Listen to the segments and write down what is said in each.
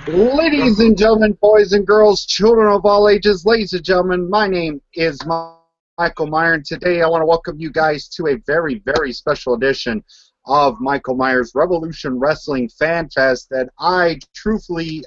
Ladies and gentlemen, boys and girls, children of all ages, ladies and gentlemen, my name is Michael Meyer, and today I want to welcome you guys to a very, very special edition of Michael Meyer's Revolution Wrestling Fan Fest that I truthfully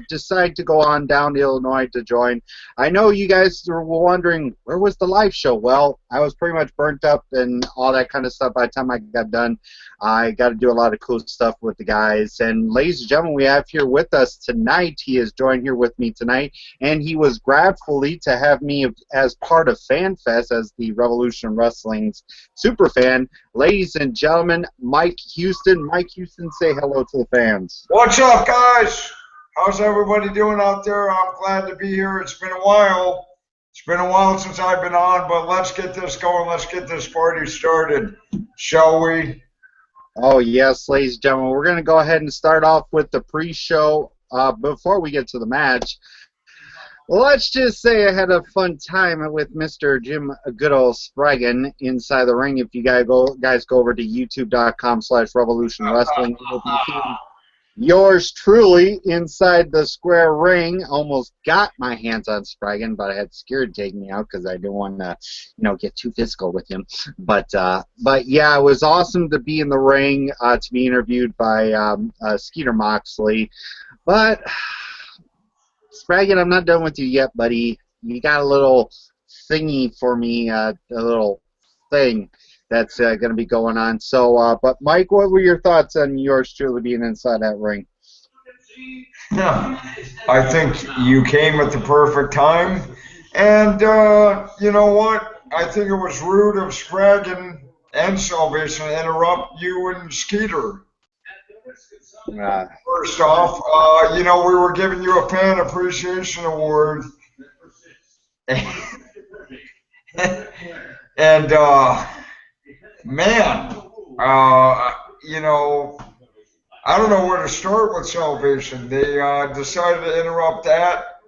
decided to go on down to Illinois to join. I know you guys were wondering, where was the live show? Well, I was pretty much burnt up and all that kind of stuff by the time I got done. I got to do a lot of cool stuff with the guys. And ladies and gentlemen, we have here with us tonight, he is joined here with me tonight, and he was gratefully to have me as part of FanFest as the Revolution Wrestling's super fan. Ladies and gentlemen, Mike Houston. Mike Houston, say hello to the fans. What's up, guys? How's everybody doing out there? I'm glad to be here. It's been a while. It's been a while since I've been on, but let's get this going. Let's get this party started, shall we? Oh, yes, ladies and gentlemen. We're going to go ahead and start off with the pre-show before we get to the match. Let's just say I had a fun time with Mr. Jim Goodall Spraggan inside the ring. If you guys go over to youtube.com/Revolution Wrestling, you'll be seeing yours truly inside the square ring. Almost got my hands on Spraggan, but I had scared taking me out because I didn't want to, get too physical with him. But yeah, it was awesome to be in the ring, to be interviewed by Skeeter Moxley. But Spraggan, I'm not done with you yet, buddy. You got a little thingy for me, a little thing that's going to be going on. So, but Mike, what were your thoughts on yours truly being inside that ring? I think you came at the perfect time. And you know what? I think it was rude of Spraggan and Salvation to interrupt you and Skeeter. First off, we were giving you a fan appreciation award, and man, I don't know where to start with Salvation. They decided to interrupt that,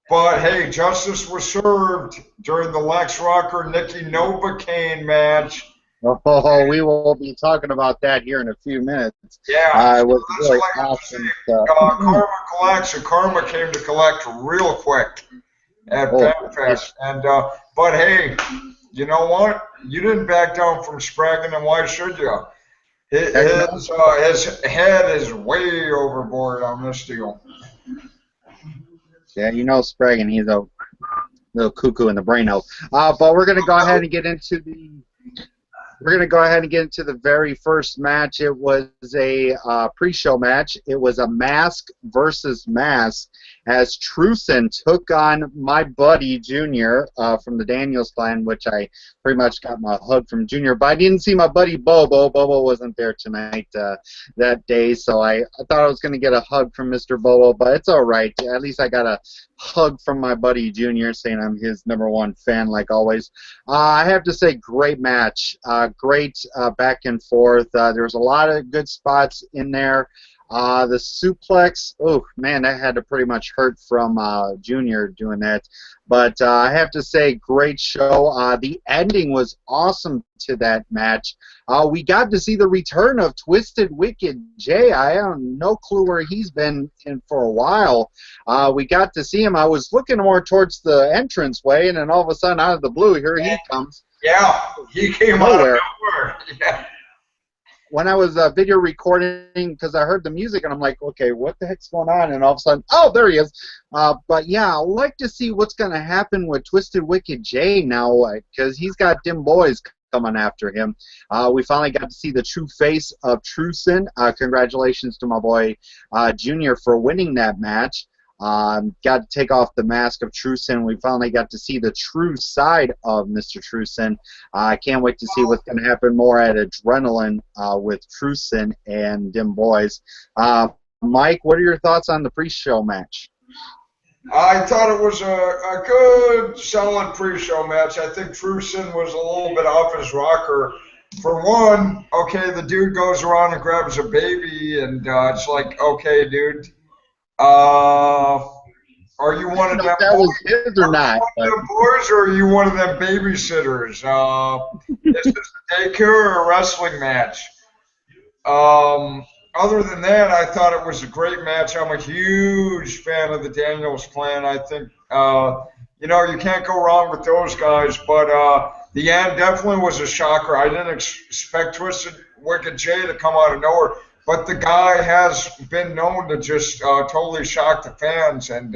but hey, justice was served during the Lex Rocker Nikki Novocaine match. Oh, we will be talking about that here in a few minutes. Yeah, it was really awesome stuff. Karma collects, and Karma came to collect real quick at FanFest. And but hey, you know what? You didn't back down from Spraggan, and why should you? His head is way overboard on this deal. Yeah, Spraggan, he's a little cuckoo in the braino. But we're gonna go ahead and get into the. We're going to go ahead and get into the very first match. It was a pre-show match. It was a mask versus mask as Truson took on my buddy Junior from the Daniels clan, which I pretty much got my hug from Junior. But I didn't see my buddy Bobo. Bobo wasn't there tonight that day, so I thought I was going to get a hug from Mr. Bobo, but it's all right. At least I got a hug from my buddy Junior, saying I'm his #1 fan like always. I have to say, great match. Great back and forth. There was a lot of good spots in there. The suplex, oh man, that had to pretty much hurt from Junior doing that. But I have to say, great show. The ending was awesome to that match. We got to see the return of Twisted Wicked Jay. I have no clue where he's been in for a while. We got to see him. I was looking more towards the entranceway, and then all of a sudden, out of the blue, here he comes. Yeah, he came out of nowhere. Yeah. When I was video recording, because I heard the music, and I'm like, okay, what the heck's going on? And all of a sudden, oh, there he is. But yeah, I'd like to see what's going to happen with Twisted Wicked Jay now, because he's got them boys coming after him. We finally got to see the true face of Truson. Congratulations to my boy Junior for winning that match. Got to take off the mask of Truson. We finally got to see the true side of Mr. Truson. I can't wait to see what's going to happen more at Adrenaline with Truson and them boys. Mike, what are your thoughts on the pre-show match? I thought it was a good, solid pre-show match. I think Truson was a little bit off his rocker. For one, okay, the dude goes around and grabs a baby, and it's like, okay, dude. Are you one of them? That was his or not? Boys, or are you one of them babysitters? Is this a daycare or a wrestling match? other than that, I thought it was a great match. I'm a huge fan of the Daniels clan. I think, you can't go wrong with those guys. But the end definitely was a shocker. I didn't expect Twisted Wicked J to come out of nowhere. But the guy has been known to just totally shock the fans. And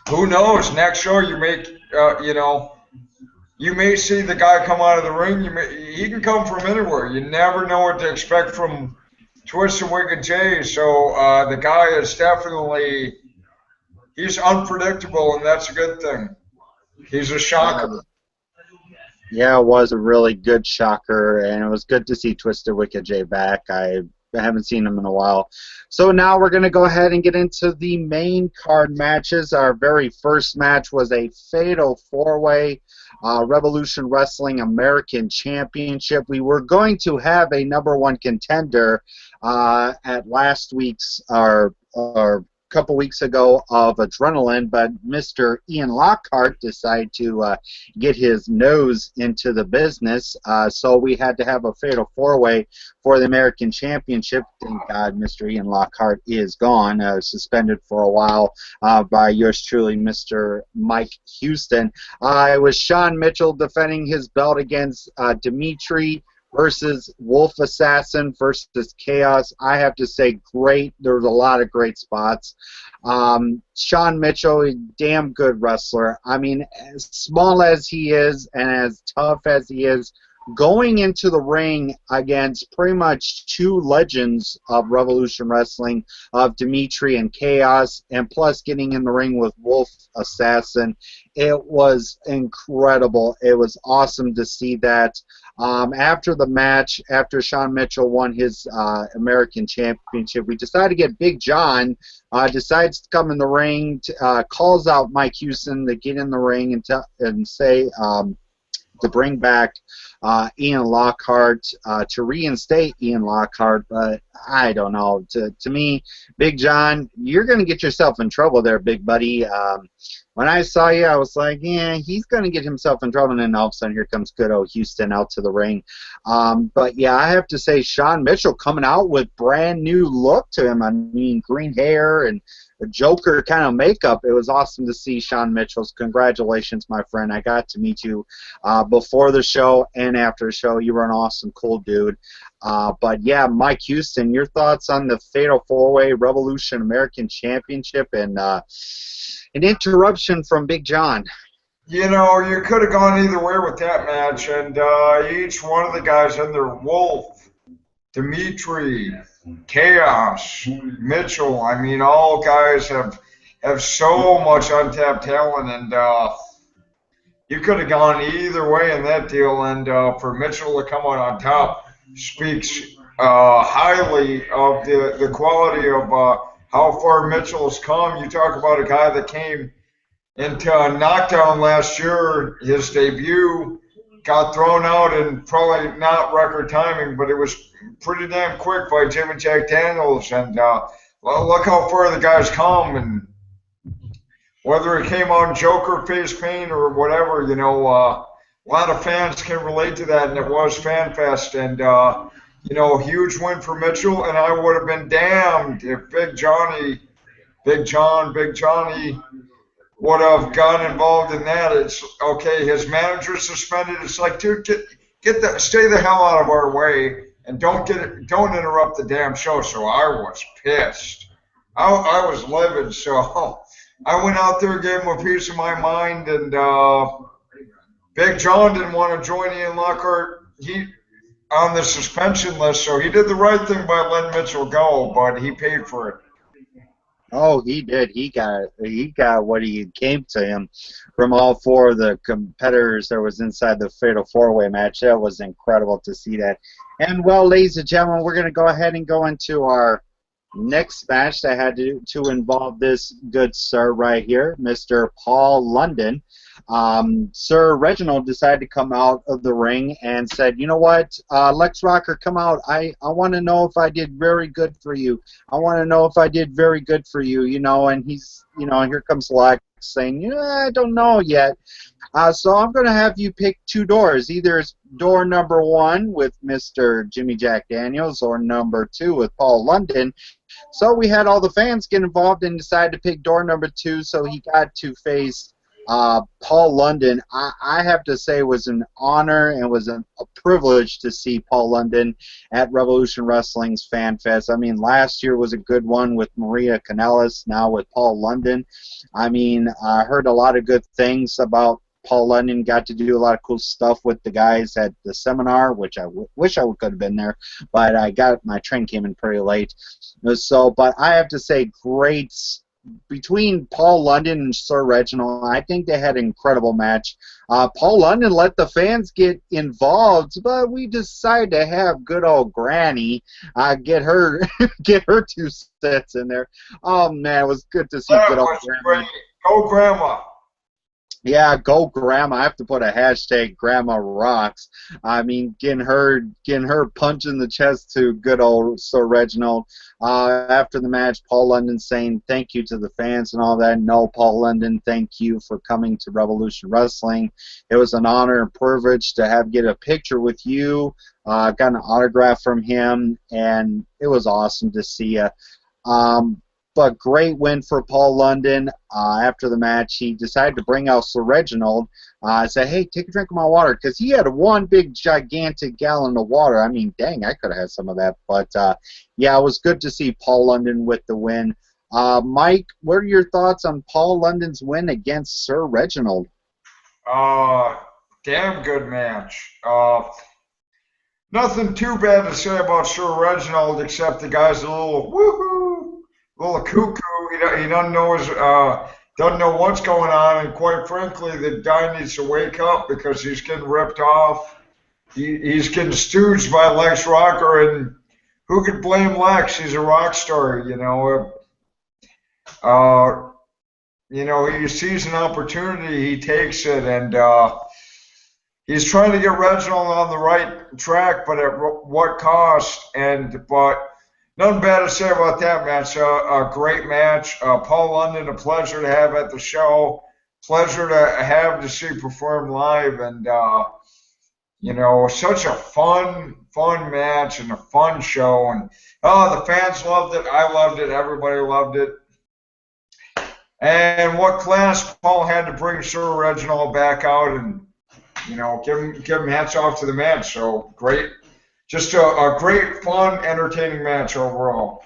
who knows? Next show, you may see the guy come out of the ring. He can come from anywhere. You never know what to expect from Twisted Wicked J. So the guy is he's unpredictable, and that's a good thing. He's a shocker. Yeah, it was a really good shocker, and it was good to see Twisted Wicked J back. I haven't seen him in a while. So now we're going to go ahead and get into the main card matches. Our very first match was a fatal four-way Revolution Wrestling American Championship. We were going to have a #1 contender at last week's, or couple weeks ago, of Adrenaline, but Mr. Ian Lockhart decided to get his nose into the business, so we had to have a fatal four-way for the American Championship. Thank God Mr. Ian Lockhart is gone, suspended for a while by yours truly, Mr. Mike Houston. It was Sean Mitchell defending his belt against Dimitri versus Wolf Assassin versus Chaos. I have to say, great. There was a lot of great spots. Sean Mitchell, a damn good wrestler. I mean, as small as he is and as tough as he is, going into the ring against pretty much two legends of Revolution Wrestling, of Dimitri and Chaos, and plus getting in the ring with Wolf Assassin, it was incredible. It was awesome to see that. After the match, after Sean Mitchell won his American Championship, we decided to get Big John, decides to come in the ring, calls out Mike Houston to get in the ring and say to bring back Ian Lockhart, to reinstate Ian Lockhart, but I don't know. To me, Big John, you're going to get yourself in trouble there, big buddy. When I saw you, I was like, yeah, he's going to get himself in trouble, and then all of a sudden here comes good old Houston out to the ring. But yeah, I have to say, Sean Mitchell coming out with brand new look to him. I mean, green hair and a Joker kind of makeup. It was awesome to see Sean Mitchell's. Congratulations, my friend. I got to meet you before the show and after the show. You were an awesome, cool dude. But yeah, Mike Houston, your thoughts on the Fatal 4-Way Revolution American Championship and an interruption from Big John? You could have gone either way with that match, and each one of the guys had their Wolf, Dimitri, Chaos, Mitchell. I mean, all guys have so much untapped talent, and you could have gone either way in that deal. And for Mitchell to come out on top speaks highly of the quality of how far Mitchell has come. You talk about a guy that came into Knockdown last year, his debut, got thrown out in probably not record timing, but it was pretty damn quick by Jimmy Jack Daniels. And look how far the guy's come. And whether it came on Joker face paint or whatever, a lot of fans can relate to that, and it was FanFest. And, huge win for Mitchell. And I would have been damned if Big Johnny would have gotten involved in that. It's okay. His manager's suspended. It's like, dude, stay the hell out of our way and don't interrupt the damn show. So I was pissed. I was livid. So I went out there, gave him a piece of my mind, and Big John didn't want to join Ian Lockhart. He on the suspension list, so he did the right thing by letting Mitchell go, but he paid for it. Oh, he did. He got what he came to him from all four of the competitors that was inside the Fatal 4-Way match. That was incredible to see that. And, well, ladies and gentlemen, we're going to go ahead and go into our next match that had to involve this good sir right here, Mr. Paul London. Sir Reginald decided to come out of the ring and said, "You know what, Lex Rocker, come out. I want to know if I did very good for you. I want to know if I did very good for you, you know." And he's, you know, here comes Lex saying, "Yeah, I don't know yet. So I'm going to have you pick two doors. Either it's door number one with Mr. Jimmy Jack Daniels or number two with Paul London." So we had all the fans get involved and decided to pick door number two. So he got to face Paul London. I have to say it was an honor and was a privilege to see Paul London at Revolution Wrestling's FanFest. I mean, last year was a good one with Maria Kanellis, now with Paul London. I mean, I heard a lot of good things about Paul London. Got to do a lot of cool stuff with the guys at the seminar, which I wish I could have been there, but my train came in pretty late. So, but I have to say, great between Paul London and Sir Reginald. I think they had an incredible match. Paul London let the fans get involved, but we decided to have good old Granny get her get her 2 cents in there. Oh man, it was good to see That good old was Granny. great. Go, Grandma. Yeah, go Grandma. I have to put a hashtag Grandma rocks. I mean, getting her punch in the chest to good old Sir Reginald. After the match, Paul London saying thank you to the fans and all that. No, Paul London, thank you for coming to Revolution Wrestling. It was an honor and privilege to get a picture with you. Got an autograph from him, and it was awesome to see you. But great win for Paul London. After the match, he decided to bring out Sir Reginald. Said, "Hey, take a drink of my water," because he had one big, gigantic gallon of water. I mean, dang, I could have had some of that. But yeah, it was good to see Paul London with the win. Mike, what are your thoughts on Paul London's win against Sir Reginald? Damn good match. Nothing too bad to say about Sir Reginald except the guy's a little woohoo, little cuckoo. He doesn't know what's going on, and quite frankly, the guy needs to wake up because he's getting ripped off. He's getting stooged by Lex Rocker, and who could blame Lex? He's a rock star, you know. Uh, he sees an opportunity, he takes it, and he's trying to get Reginald on the right track, but at what cost? But nothing bad to say about that match. A great match. Paul London, a pleasure to have at the show. Pleasure to have to see perform live, and such a fun match and a fun show. And the fans loved it. I loved it. Everybody loved it. And what class Paul had to bring Sir Reginald back out and give him hats off to the match. So great, just a great, fun, entertaining match overall.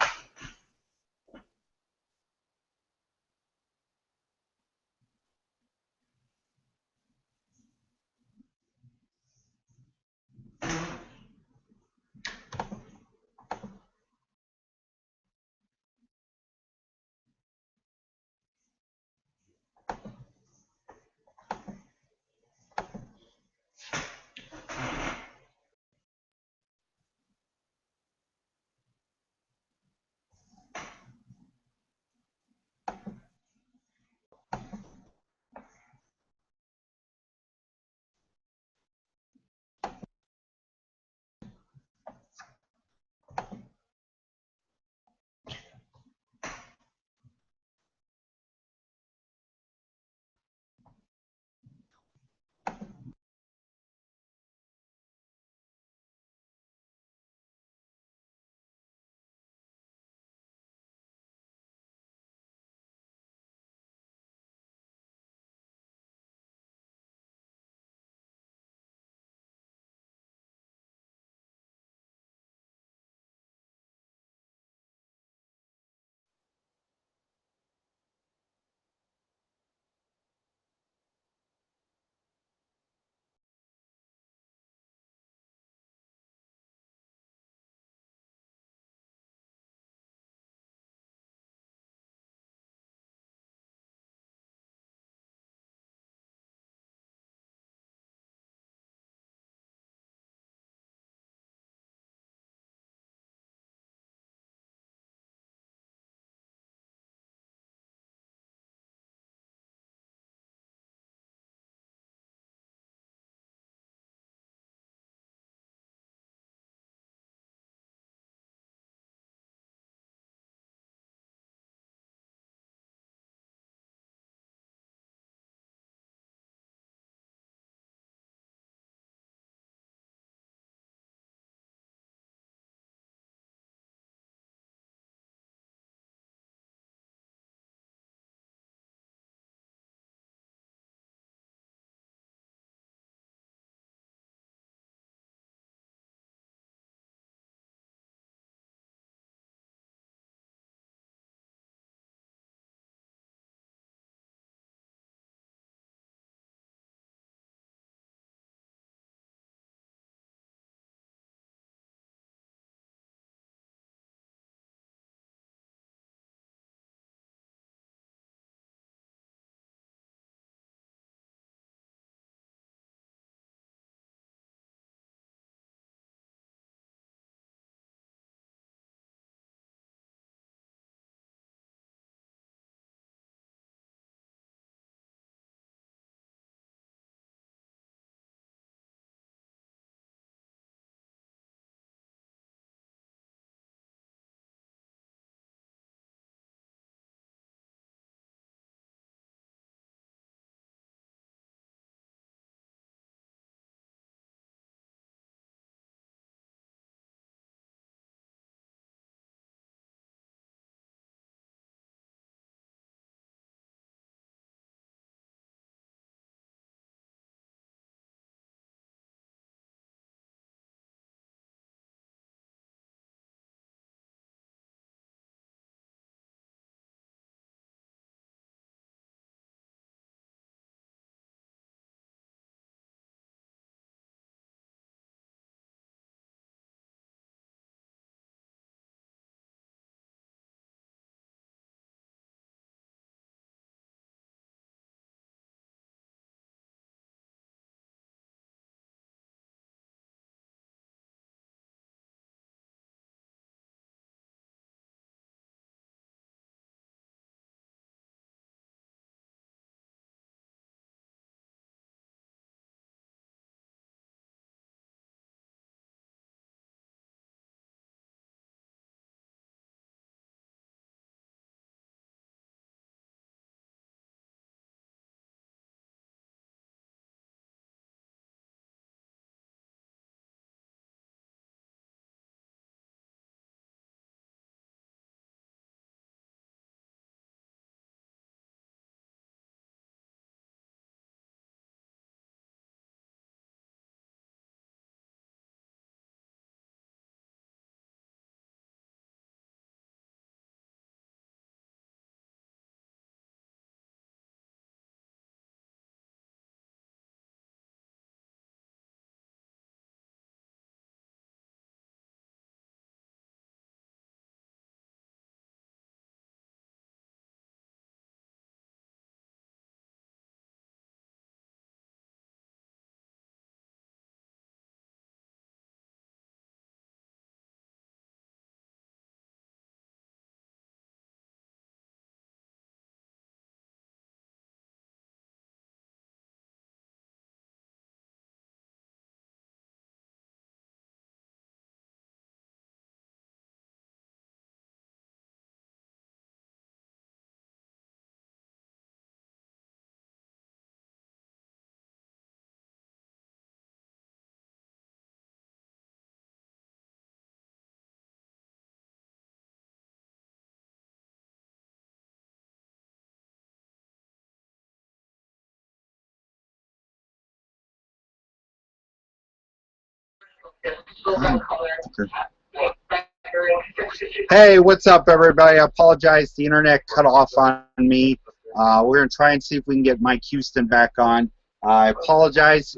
Hey, what's up, everybody? I apologize. The internet cut off on me. We're going to try and see if we can get Mike Houston back on. I apologize.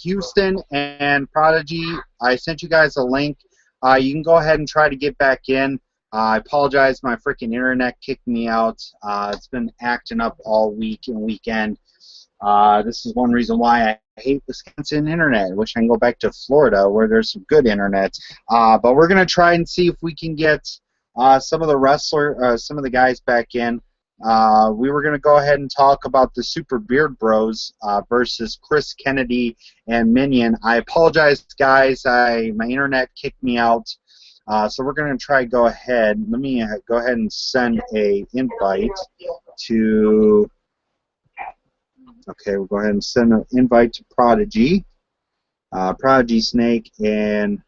Houston and Prodigy, I sent you guys a link. You can go ahead and try to get back in. I apologize. My freaking internet kicked me out. It's been acting up all week and weekend. This is one reason why I hate Wisconsin internet. I wish I can go back to Florida where there's some good internet. But we're going to try and see if we can get some of the guys back in. We were going to go ahead and talk about the Super Beard Bros versus Chris Kennedy and Minion. I apologize, guys. My internet kicked me out. So we're going to try to go ahead. Let me go ahead and send a invite to... Okay, we'll go ahead and send an invite to Prodigy, Prodigy Snake, and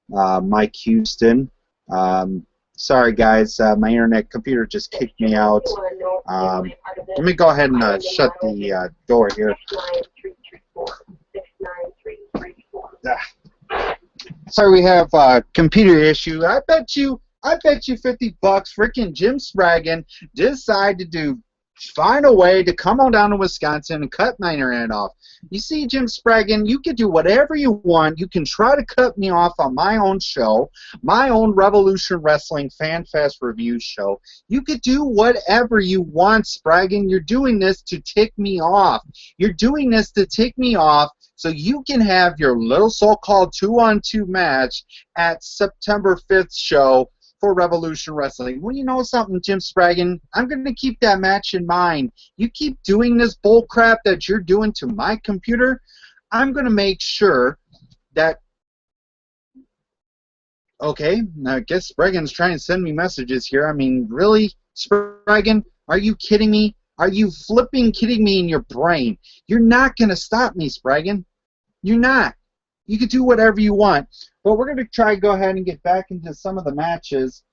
Mike Houston. Sorry, guys, my internet computer just kicked me out. Let me go ahead and shut the door here. Sorry, we have a computer issue. I bet you $50. Freaking Jim Spraggan decided to find a way to come on down to Wisconsin and cut my internet off. You see, Jim Spraggan, you can do whatever you want. You can try to cut me off on my own show, my own Revolution Wrestling FanFest review show. You could do whatever you want, Spraggan. You're doing this to tick me off. You're doing this to tick me off so you can have your little so-called 2-on-2 match at September 5th show for Revolution Wrestling. Well, you know something, Jim Spraggan? I'm going to keep that match in mind. You keep doing this bull crap that you're doing to my computer, I'm going to make sure that... Okay, I guess Spraggan's trying to send me messages here. I mean, really? Spraggan? Are you kidding me? Are you flipping kidding me in your brain? You're not going to stop me, Spraggan. You're not. You can do whatever you want. But we're going to try to go ahead and get back into some of the matches.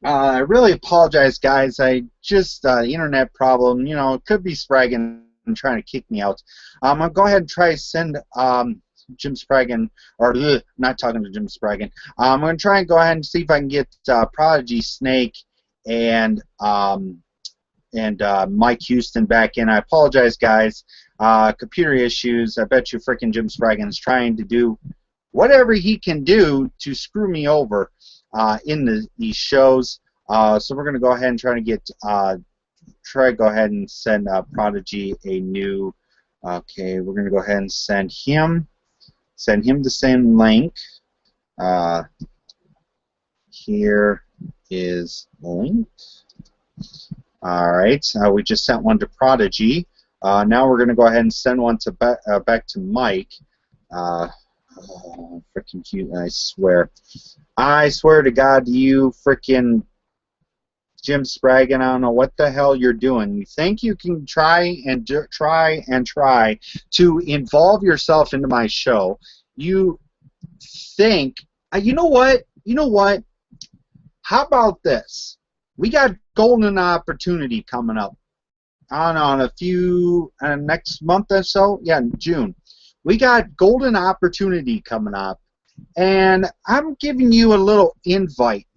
I really apologize, guys. I just, internet problem. You know, it could be Spraggan trying to kick me out. I'm going to go ahead and try to send Jim Spraggan, or not talking to Jim Spraggan. I'm going to try and go ahead and see if I can get Prodigy Snake and Mike Houston back in. I apologize, guys. Computer issues. I bet you frickin' Jim Spraggan's trying to do whatever he can do to screw me over in these shows. So we're going to go ahead and try to get go ahead and send Prodigy a new. Okay, we're going to go ahead and send him the same link. Here is the link. All right, we just sent one to Prodigy. Now we're going to go ahead and send one to back to Mike. Oh, freaking cute! I swear to God, you freaking Jim Spraggan, I don't know what the hell you're doing. You think you can try to involve yourself into my show? You think? You know what? You know what? How about this? We got golden opportunity coming up. I don't know, in a few next month or so. Yeah, in June. We got golden opportunity coming up, and I'm giving you a little invite,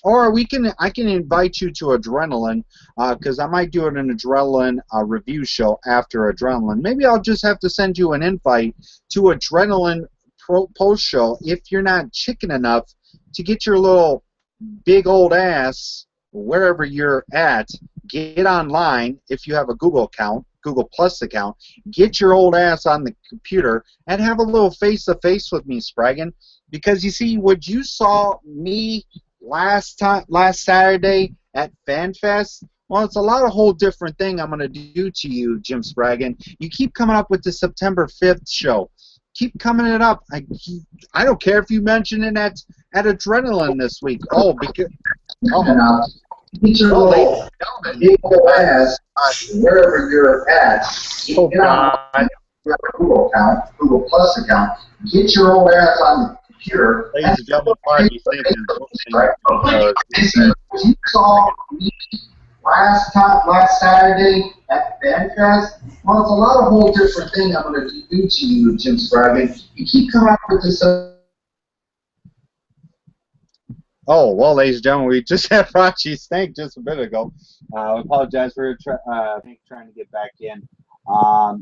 or I can invite you to Adrenaline, because I might do an Adrenaline review show after Adrenaline. Maybe I'll just have to send you an invite to Adrenaline post show if you're not chicken enough to get your little big old ass wherever you're at. Get online if you have a Google account. Google Plus account, get your old ass on the computer and have a little face-to-face with me, Spraggan. Because you see, what you saw me last Saturday at FanFest, well, it's a whole different thing I'm going to do to you, Jim Spraggan. You keep coming up with the September 5th show. Keep coming it up. I don't care if you mention it at Adrenaline this week. Oh, because... Oh. Get your little big old ass wherever you're at. Oh, God. Google account, Google Plus account. Get your old ass on the computer. Ladies and gentlemen, you saw me last Saturday at FanFest, well, it's a lot of whole different thing I'm going to do to you, Jim Sprague. You keep coming up with this. Oh, well, ladies and gentlemen, we just had Rachi Snake just a bit ago. I apologize for trying to get back in.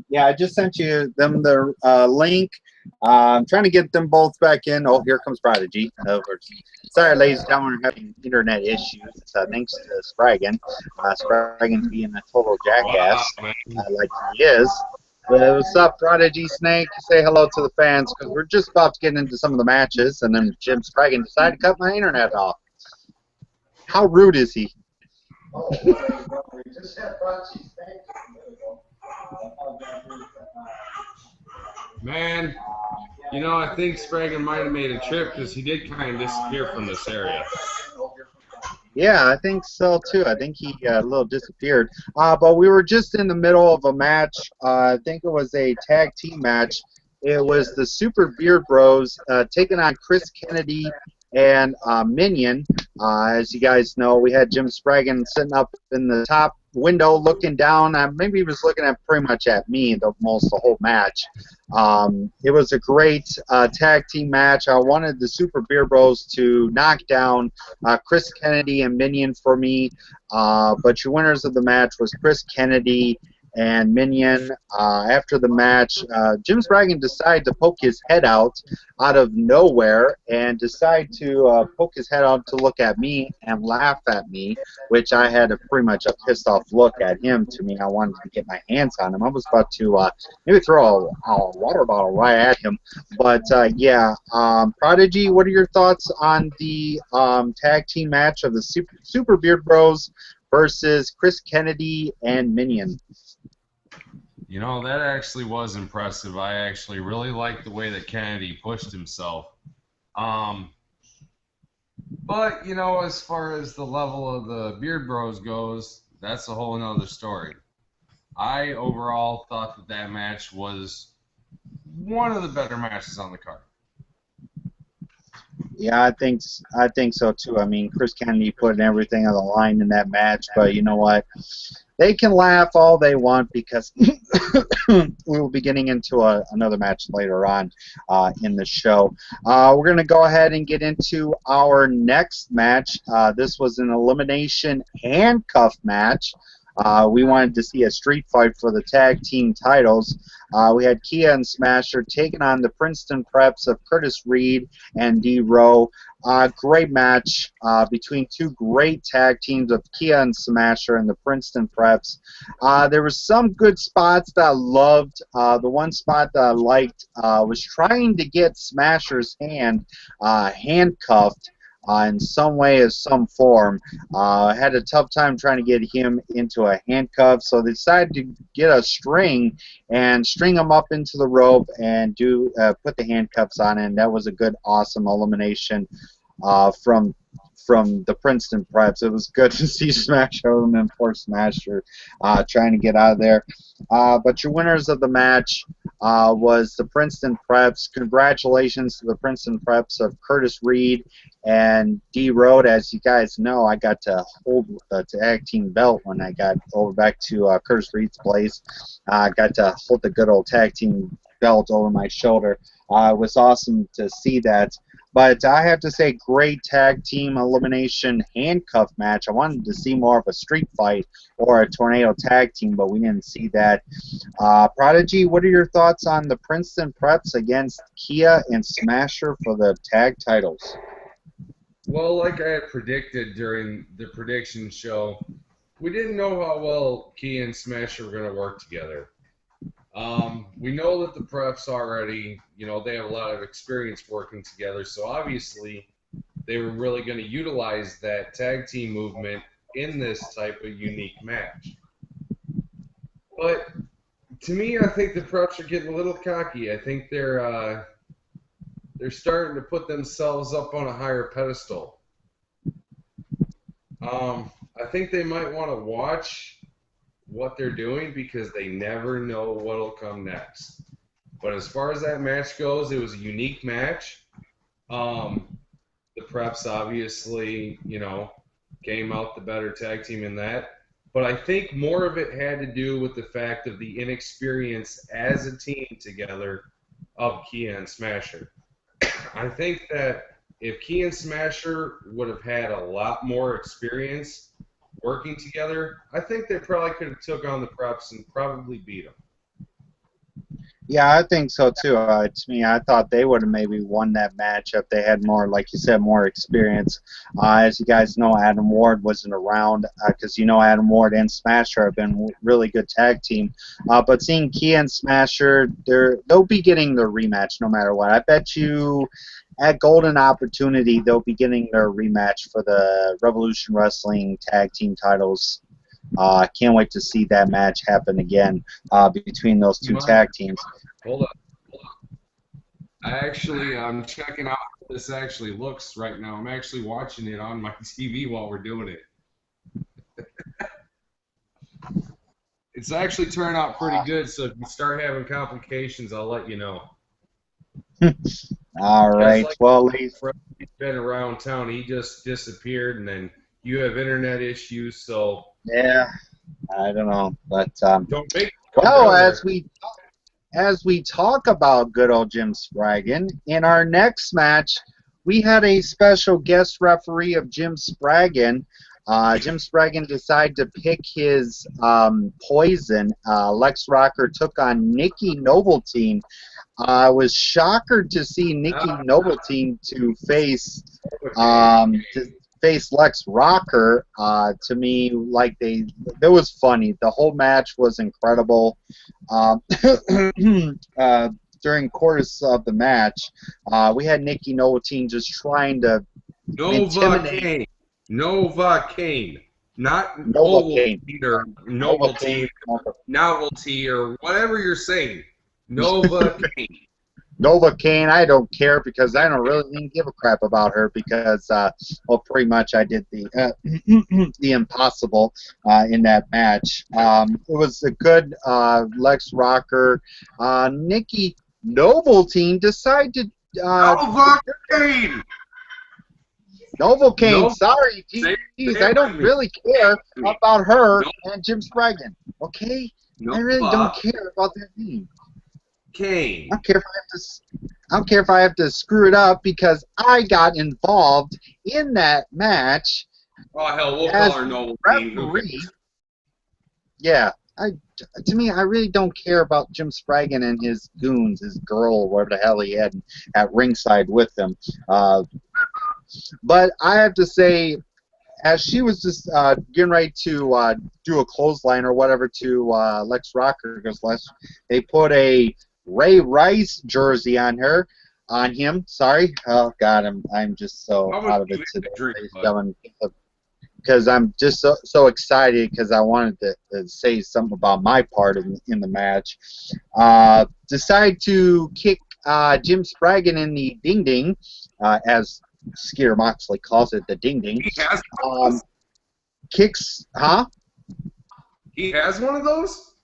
Yeah, I just sent them the link. I'm trying to get them both back in. Oh, here comes Prodigy. Sorry, ladies and gentlemen, we're having internet issues. Thanks to Spraggan. Spraggan being a total jackass, like he is. What's up, Prodigy Snake? Say hello to the fans, because we're just about to get into some of the matches, and then Jim Spraggan decided to cut my internet off. How rude is he? Oh, we just had Prodigy Snake. Man, you know, I think Spraggan might have made a trip because he did kind of disappear from this area. Yeah, I think so too. I think he a little disappeared. But we were just in the middle of a match. I think it was a tag team match. It was the Super Beard Bros taking on Chris Kennedy and Minion. As you guys know, we had Jim Spraggan sitting up in the top window looking down. Maybe he was looking at pretty much at me the whole match. It was a great tag team match. I wanted the Super Beer Bros to knock down Chris Kennedy and Minion for me, but your winners of the match was Chris Kennedy and Minion. After the match, Jim Spraggan decided to poke his head out of nowhere and decide to poke his head out to look at me and laugh at me, which I had pretty much a pissed off look at him. To me, I wanted to get my hands on him. I was about to maybe throw a water bottle right at him. But yeah, Prodigy, what are your thoughts on the tag team match of the Super Beard Bros versus Chris Kennedy and Minion? You know, that actually was impressive. I actually really liked the way that Kennedy pushed himself. But, you know, as far as the level of the Beard Bros goes, that's a whole nother story. I overall thought that that match was one of the better matches on the card. Yeah, I think so too. I mean, Chris Kennedy put everything on the line in that match, but you know what? They can laugh all they want because we will be getting into another match later on in the show. We're going to go ahead and get into our next match. This was an elimination handcuff match. We wanted to see a street fight for the tag team titles. We had Kia and Smasher taking on the Princeton Preps of Curtis Reed and D. Rowe. Great match between two great tag teams of Kia and Smasher and the Princeton Preps. There were some good spots that I loved. The one spot that I liked was trying to get Smasher's hand handcuffed in some way or some form. Had a tough time trying to get him into a handcuff, so they decided to get a string and string him up into the rope and put the handcuffs on, and that was a good, awesome elimination from the Princeton Preps. It was good to see Smasher and poor Smasher trying to get out of there. But your winners of the match was the Princeton Preps. Congratulations to the Princeton Preps of Curtis Reed and D. Road. As you guys know, I got to hold the tag team belt when I got over back to Curtis Reed's place. I got to hold the good old tag team belt over my shoulder. It was awesome to see that. But I have to say, great tag team elimination handcuff match. I wanted to see more of a street fight or a tornado tag team, but we didn't see that. Prodigy, what are your thoughts on the Princeton Preps against Kia and Smasher for the tag titles? Well, like I had predicted during the prediction show, we didn't know how well Kia and Smasher were going to work together. We know that the Preps already, you know, they have a lot of experience working together, so obviously they were really going to utilize that tag team movement in this type of unique match. But to me, I think the Preps are getting a little cocky. I think they're starting to put themselves up on a higher pedestal. I think they might want to watch what they're doing because they never know what'll come next. But as far as that match goes, it was a unique match. The Preps obviously, you know, came out the better tag team in that. But I think more of it had to do with the fact of the inexperience as a team together of Kia and Smasher. I think that if Kia and Smasher would have had a lot more experience working together, I think they probably could have took on the Preps and probably beat them. Yeah, I think so too. To me, I thought they would have maybe won that match if they had more, like you said, more experience. As you guys know, Adam Ward wasn't around because Adam Ward and Smasher have been really good tag team. But seeing Kia and Smasher, they'll be getting their rematch no matter what. I bet you at Golden Opportunity they'll be getting their rematch for the Revolution Wrestling tag team titles. Can't wait to see that match happen again between those two tag teams. Hold up. I'm checking out how this actually looks right now. I'm actually watching it on my TV while we're doing it. It's actually turned out pretty good, so if you start having complications, I'll let you know. All right. Like, well, he's been around town. He just disappeared, and then you have internet issues, so... Yeah, I don't know, but don't make well, as we talk about good old Jim Spraggan, in our next match, we had a special guest referee of Jim Spraggan. Jim Spraggan decided to pick his poison. Lex Rocker took on Nikki Noveltine. I was shocked to see Nikki Noveltine to face Lex Rocker. To me, like it was funny. The whole match was incredible. During course of the match, we had Nikki Noveltine just trying to intimidate. Novocaine, not Novocaine. Novelty or Novelty, Novelty or whatever you're saying. Novocaine. Novocaine, I don't care because I don't really even give a crap about her because, well, pretty much I did the impossible in that match. It was a good Lex Rocker. Nikki Noveltine decided Novocaine. Novocaine, sorry, geez, I don't really care about her and Jim Spraggan. Okay, I really don't care about their name. Kane. I don't care if I have to screw it up because I got involved in that match. Oh hell, we'll call her Novelty. Yeah, to me, I really don't care about Jim Spraggan and his goons, his girl, whatever the hell he had at ringside with him. But I have to say, as she was just getting ready to do a clothesline or whatever to Lex Rocker, because they put a Ray Rice jersey on him. Sorry. Oh God, I'm just so out of it today, because I'm just so excited because I wanted to say something about my part in the match. Decide to kick Jim Spraggan in the ding ding, as Skeeter Moxley calls it, the ding ding. He has kicks, huh? He has one of those?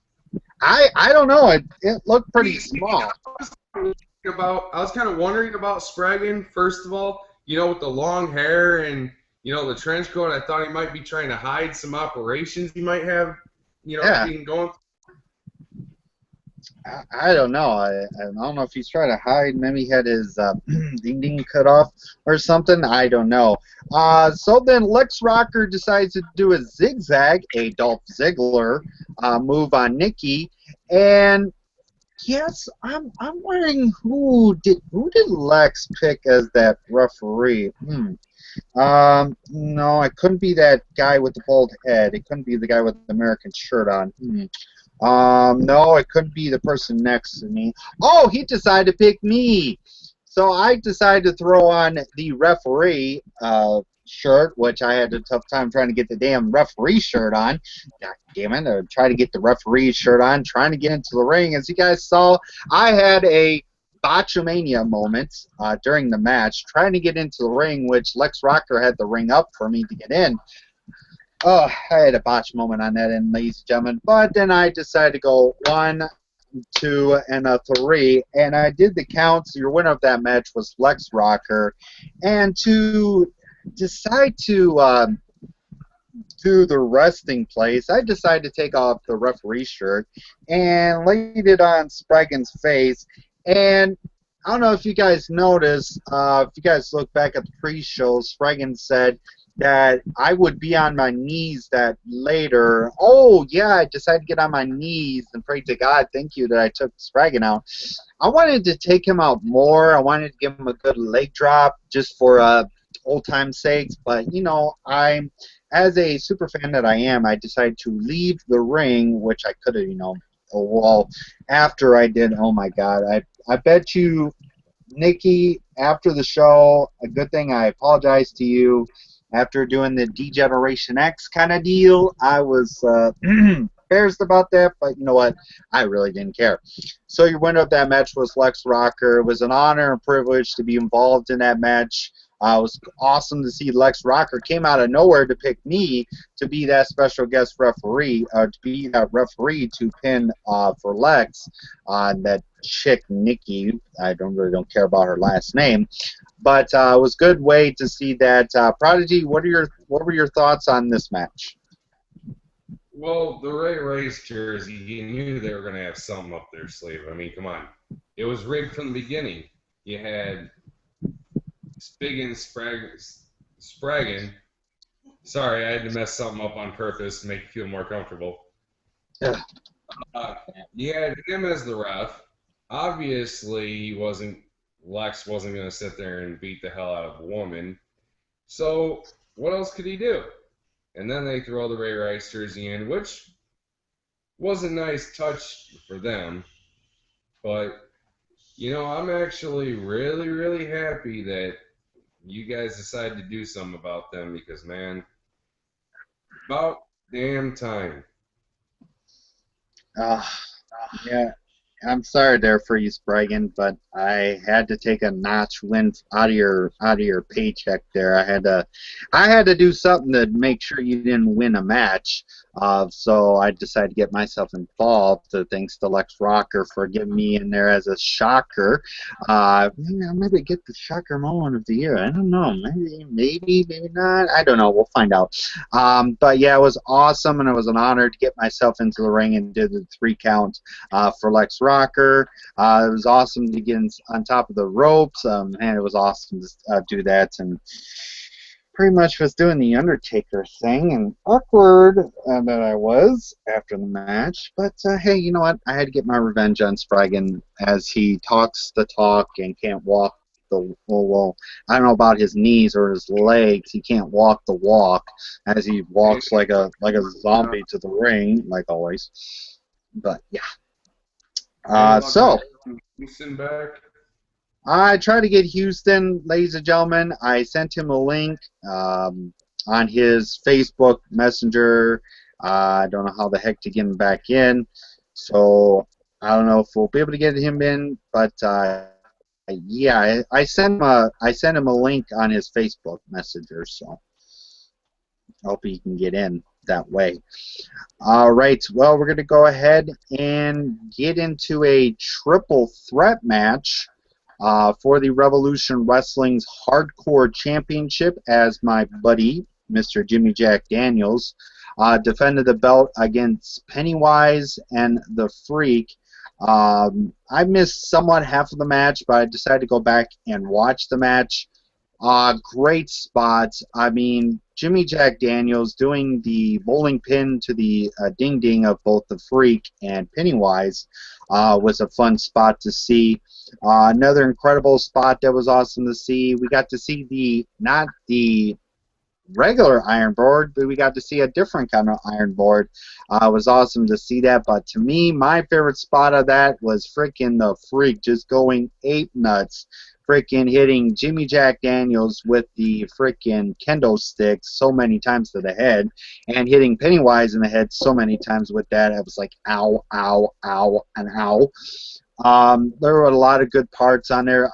I don't know. It looked pretty small. I was kind of wondering about Spraggan, first of all, with the long hair and, the trench coat. I thought he might be trying to hide some operations he might have, being going. I don't know. I don't know if he's trying to hide. Maybe he had his ding ding cut off or something. I don't know. So then Lex Rocker decides to do a zigzag, a Dolph Ziggler move on Nikki, and yes, I'm wondering who did Lex pick as that referee? No, it couldn't be that guy with the bald head. It couldn't be the guy with the American shirt on. No, it couldn't be the person next to me. Oh, he decided to pick me. So I decided to throw on the referee shirt, which I had a tough time trying to get the damn referee shirt on. God damn it, I tried to get the referee shirt on, trying to get into the ring. As you guys saw, I had a botchamania moment during the match, trying to get into the ring, which Lex Rocker had the ring up for me to get in. Oh, I had a botch moment on that end, ladies and gentlemen. But then I decided to go 1, 2, and a 3, and I did the counts. Your winner of that match was Lex Rocker. And to decide to to the resting place, I decided to take off the referee shirt and laid it on Spraggan's face. And I don't know if you guys noticed, if you guys look back at the pre-show, Spraggan said that I would be on my knees that later. Oh, yeah, I decided to get on my knees and pray to God, thank you that I took Spraggan out. I wanted to take him out more. I wanted to give him a good leg drop just for old time's sakes. But, you know, as a super fan that I am, I decided to leave the ring, which I could have, you know, well, after I did, oh my God, I bet you, Nikki, after the show, a good thing I apologized to you. After doing the D-Generation X kind of deal, I was embarrassed about that, but you know what? I really didn't care. So your winner of that match was Lex Rocker. It was an honor and privilege to be involved in that match. It was awesome to see Lex Rocker came out of nowhere to pick me to be that special guest referee, to be that referee to pin for Lex on that chick Nikki. I really don't care about her last name, but it was a good way to see that. Prodigy, what were your thoughts on this match? Well, the Ray Rice jersey, you knew they were going to have something up their sleeve. I mean, come on. It was rigged from the beginning. You had Spraggan. Sorry, I had to mess something up on purpose to make you feel more comfortable. Yeah. You had him as the ref. Obviously, Lex wasn't going to sit there and beat the hell out of a woman. So, what else could he do? And then they throw the Ray Rice jersey in, which was a nice touch for them. But, you know, I'm actually really, really happy that you guys decided to do something about them because, man, about damn time. Yeah, I'm sorry there for you, Spraggan, but I had to take a notch win out of your paycheck there. I had to do something to make sure you didn't win a match. So I decided to get myself involved. Thanks to Lex Rocker for getting me in there as a shocker. Maybe get the shocker moment of the year. I don't know. Maybe not. I don't know. We'll find out. But yeah, it was awesome, and it was an honor to get myself into the ring and did the 3 count for Lex Rocker. It was awesome to get on top of the ropes. And it was awesome to do that. And pretty much was doing the Undertaker thing, and awkward that I was after the match. But hey, you know what? I had to get my revenge on Spraggan as he talks the talk and can't walk the well. I don't know about his knees or his legs. He can't walk the walk as he walks like a zombie to the ring, like always. But yeah. So. Houston back. I tried to get Houston, ladies and gentlemen. I sent him a link on his Facebook Messenger. I don't know how the heck to get him back in. So I don't know if we'll be able to get him in. But yeah, I sent him a link on his Facebook Messenger. So I hope he can get in that way. All right. Well, we're going to go ahead and get into a triple threat match. For the Revolution Wrestling's Hardcore Championship, as my buddy, Mr. Jimmy Jack Daniels, defended the belt against Pennywise and the Freak. I missed somewhat half of the match, but I decided to go back and watch the match. Great spots. I mean, Jimmy Jack Daniels doing the bowling pin to the ding-ding of both the Freak and Pennywise was a fun spot to see. Another incredible spot that was awesome to see. We got to see not the regular iron board, but we got to see a different kind of iron board. It was awesome to see that, but to me, my favorite spot of that was freaking the Freak just going ape nuts, freaking hitting Jimmy Jack Daniels with the freaking kendo stick so many times to the head, and hitting Pennywise in the head so many times with that. I was like, ow, ow, ow, and ow. There were a lot of good parts on there.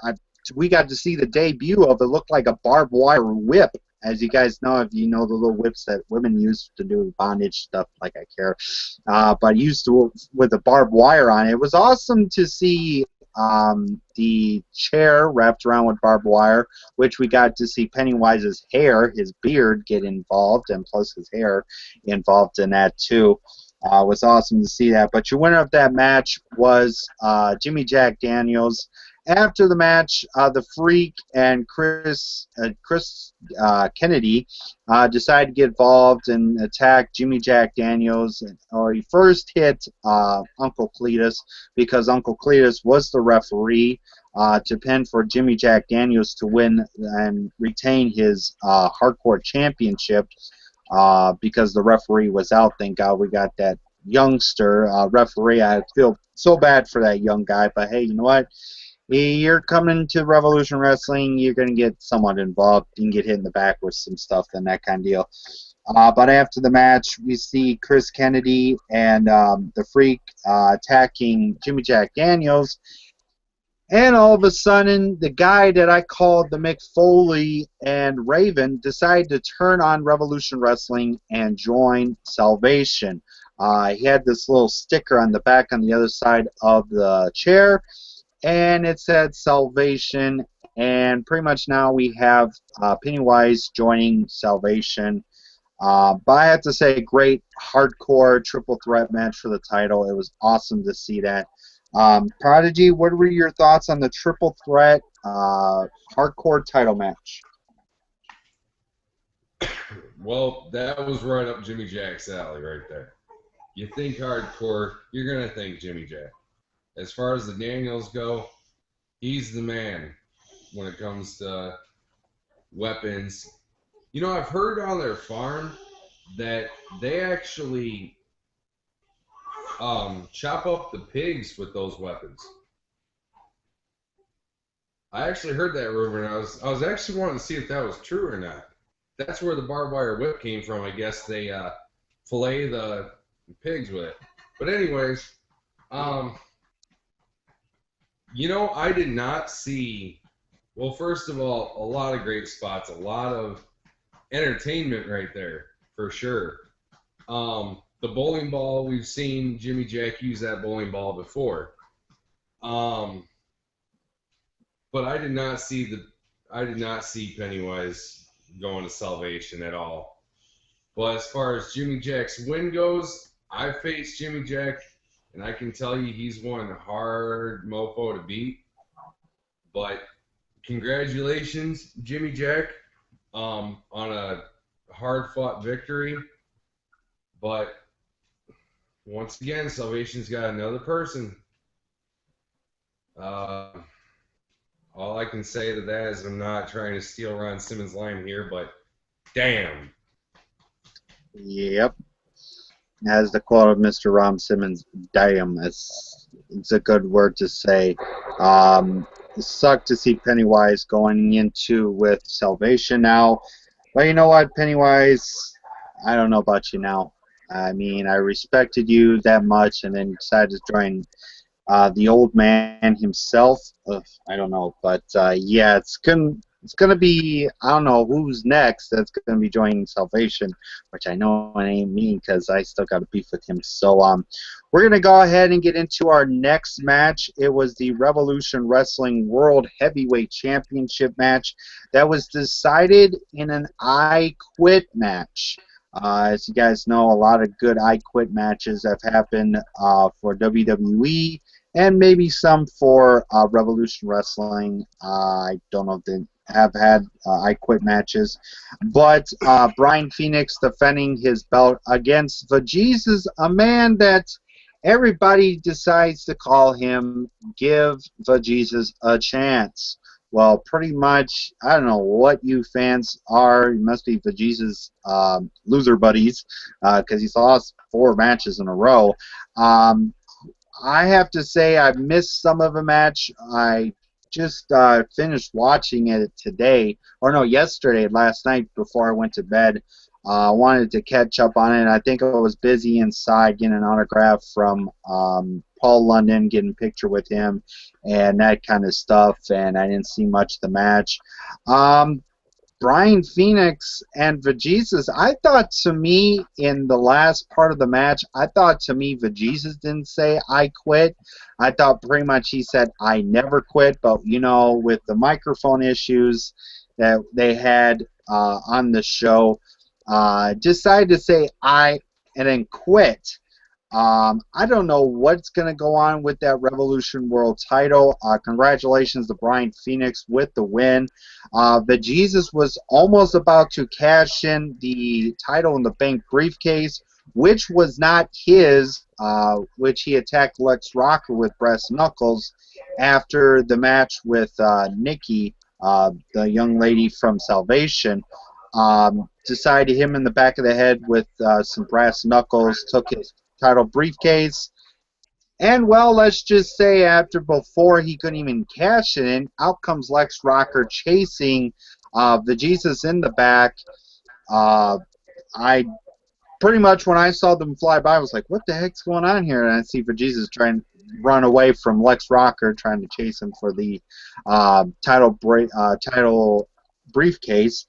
We got to see the debut of it. Looked like a barbed wire whip. As you guys know, if you know the little whips that women use to do bondage stuff, like I care, but used to with a barbed wire on it. It was awesome to see the chair wrapped around with barbed wire, which we got to see Pennywise's hair, his beard, get involved, and plus his hair involved in that too. Was awesome to see that. But your winner of that match was Jimmy Jack Daniels. After the match, the Freak and Chris Kennedy decided to get involved and attack Jimmy Jack Daniels. He first hit Uncle Cletus because Uncle Cletus was the referee to pin for Jimmy Jack Daniels to win and retain his hardcore championship because the referee was out. Thank God we got that youngster referee. I feel so bad for that young guy, but hey, you know what? You're coming to Revolution Wrestling, you're going to get somewhat involved. You can get hit in the back with some stuff and that kind of deal. But after the match, we see Chris Kennedy and the Freak attacking Jimmy Jack Daniels. And all of a sudden, the guy that I called the Mick Foley and Raven decided to turn on Revolution Wrestling and join Salvation. He had this little sticker on the back on the other side of the chair, and it said Salvation, and pretty much now we have Pennywise joining Salvation. But I have to say, great hardcore triple threat match for the title. It was awesome to see that. Prodigy, what were your thoughts on the triple threat hardcore title match? Well, that was right up Jimmy Jack's alley right there. You think hardcore, you're going to think Jimmy Jack. As far as the Daniels go, he's the man when it comes to weapons. You know, I've heard on their farm that they actually chop up the pigs with those weapons. I actually heard that rumor, and I was actually wanting to see if that was true or not. That's where the barbed wire whip came from. I guess they fillet the pigs with it. But anyways, you know, I did not see, well, first of all, a lot of great spots, a lot of entertainment right there, for sure. The bowling ball, we've seen Jimmy Jack use that bowling ball before. But I did not see Pennywise going to Salvation at all. But as far as Jimmy Jack's win goes, I faced Jimmy Jack, and I can tell you he's one hard mofo to beat. But congratulations, Jimmy Jack, on a hard-fought victory. But once again, Salvation's got another person. All I can say to that is I'm not trying to steal Ron Simmons' line here, but damn. Yep. As the quote of Mr. Ron Simmons, damn. It's a good word to say. It sucked to see Pennywise going into with Salvation now. But you know what, Pennywise? I don't know about you now. I mean, I respected you that much, and then decided to join the old man himself. I don't know, but yeah, it's gonna be, I don't know who's next that's gonna be joining Salvation, which I know it ain't me because I still got a beef with him. So we're gonna go ahead and get into our next match. It was the Revolution Wrestling World Heavyweight Championship match that was decided in an I Quit match. As you guys know, a lot of good I Quit matches have happened for WWE and maybe some for Revolution Wrestling. I don't know if they have had I Quit matches. But Brian Phoenix defending his belt against Vajesus, a man that everybody decides to call him Give Vajesus a Chance. Well, pretty much, I don't know what you fans are. You must be Vajesus loser buddies because he's lost 4 matches in a row. I have to say I missed some of the match. I just finished watching it today, or no, yesterday, last night before I went to bed. I wanted to catch up on it. I think I was busy inside getting an autograph from Paul London, getting a picture with him, and that kind of stuff, and I didn't see much of the match. Brian Phoenix and Vajesus, I thought to me in the last part of the match, I thought to me Vajesus didn't say I quit. I thought pretty much he said I never quit, but you know, with the microphone issues that they had on the show, decided to say I and then quit. I don't know what's going to go on with that Revolution World title. Congratulations to Brian Phoenix with the win. But Jesus was almost about to cash in the title in the bank briefcase, which was not his, which he attacked Lex Rocker with brass knuckles after the match with Nikki, the young lady from Salvation. Decided to hit him in the back of the head with some brass knuckles, took his title briefcase, and well, let's just say before he couldn't even cash it in, out comes Lex Rocker chasing the Jesus in the back. I pretty much, when I saw them fly by, I was like, what the heck's going on here? And I see Jesus trying to run away from Lex Rocker, trying to chase him for the title briefcase.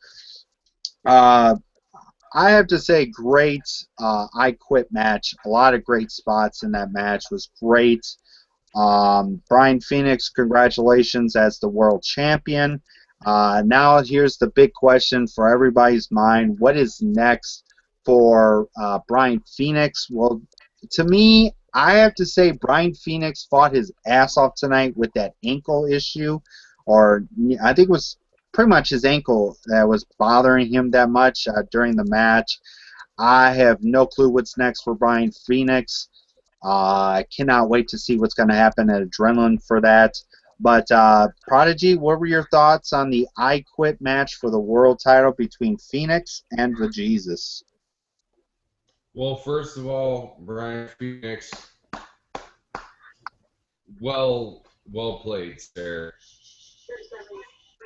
I have to say, great I Quit match. A lot of great spots in that match. Was great. Brian Phoenix, congratulations as the world champion. Now here's the big question for everybody's mind. What is next for Brian Phoenix? Well, to me, I have to say Brian Phoenix fought his ass off tonight with that ankle issue. Or I think it was pretty much his ankle that was bothering him that much during the match. I have no clue what's next for Brian Phoenix. I cannot wait to see what's going to happen at Adrenaline for that. But Prodigy, what were your thoughts on the I Quit match for the world title between Phoenix and Vajesus? Well, first of all, Brian Phoenix, well played, sir.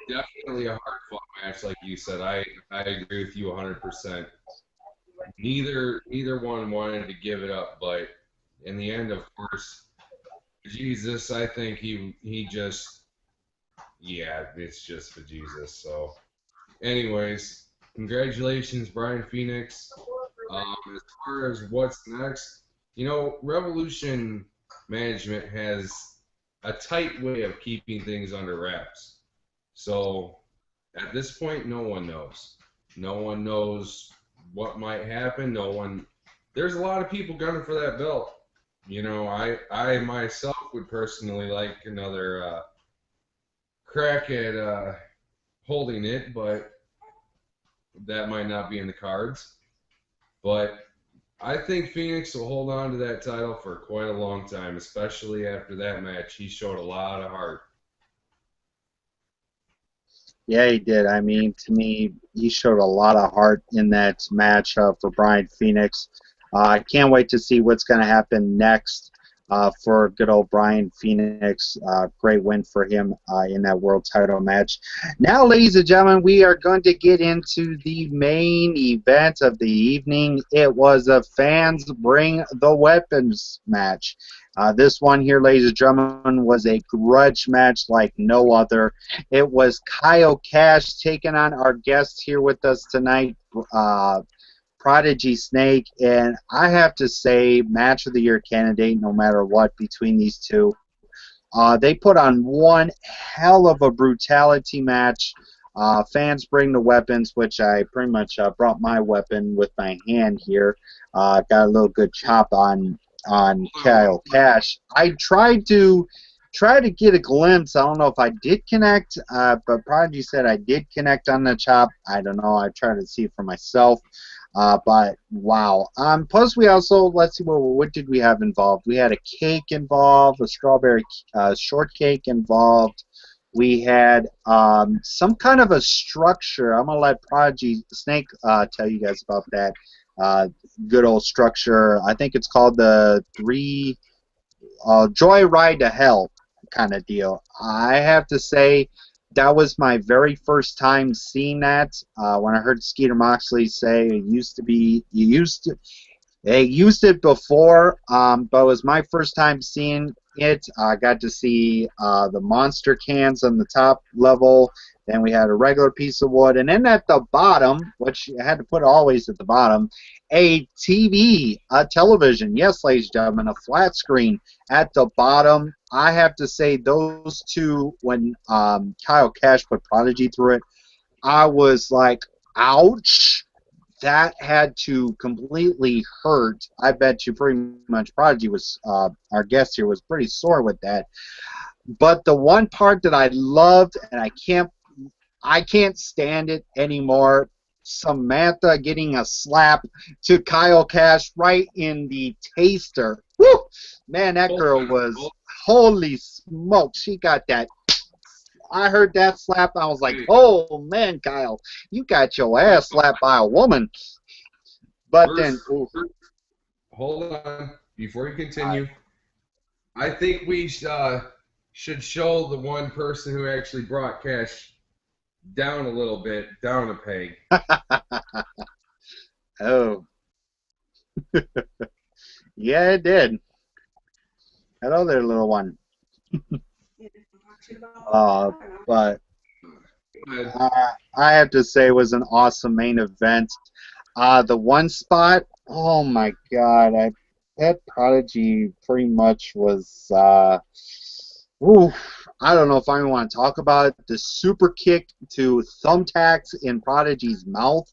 Definitely a hard-fought match, like you said. I agree with you 100%. Neither one wanted to give it up, but in the end, of course, Jesus, I think he just, yeah, it's just for Jesus. So, anyways, congratulations, Brian Phoenix. As far as what's next, you know, Revolution Management has a tight way of keeping things under wraps. So at this point, no one knows. No one knows what might happen. There's a lot of people gunning for that belt. You know, I myself would personally like another crack at holding it, but that might not be in the cards. But I think Phoenix will hold on to that title for quite a long time, especially after that match. He showed a lot of heart. Yeah, he did. I mean, to me, he showed a lot of heart in that match for Brian Phoenix. I can't wait to see what's going to happen next for good old Brian Phoenix. Great win for him in that world title match. Now, ladies and gentlemen, we are going to get into the main event of the evening. It was a Fans Bring the Weapons match. This one here, ladies and gentlemen, was a grudge match like no other. It was Kyle Cash taking on our guest here with us tonight, Prodigy Snake, and I have to say, match of the year candidate no matter what between these two. They put on one hell of a brutality match. Fans Bring the Weapons, which I pretty much brought my weapon with my hand here. Got a little good chop on Kyle Cash. I tried to get a glimpse. I don't know if I did connect, but Prodigy said I did connect on the chop. I don't know. I tried to see it for myself. But wow. Plus, we also, let's see, what did we have involved? We had a cake involved, a strawberry shortcake involved. We had some kind of a structure. I'm going to let Prodigy Snake tell you guys about that. Good old structure. I think it's called the Joy Ride to Hell kind of deal. I have to say, that was my very first time seeing that. When I heard Skeeter Moxley say they used it before, but it was my first time seeing it. I got to see the monster cans on the top level, Then we had a regular piece of wood, and then at the bottom, which I had to put always at the bottom, a TV, a television. Yes, ladies and gentlemen, a flat screen at the bottom. I have to say those two, when Kyle Cash put Prodigy through it, I was like, ouch. That had to completely hurt. I bet you pretty much Prodigy was, our guest here was pretty sore with that. But the one part that I loved, and I can't stand it anymore. Samantha getting a slap to Kyle Cash right in the taster. Woo! Man, that girl was, holy smoke. She got that. I heard that slap. I was like, oh, man, Kyle, you got your ass slapped by a woman. But then, ooh, Hold on. Before you continue, I think we should show the one person who actually brought Cash down a little bit, down a peg. oh. Yeah, it did. Hello there, little one. But I have to say it was an awesome main event. The one spot, oh my God, that Prodigy pretty much was, ooh, I don't know if I even want to talk about it. The super kick to thumbtacks in Prodigy's mouth.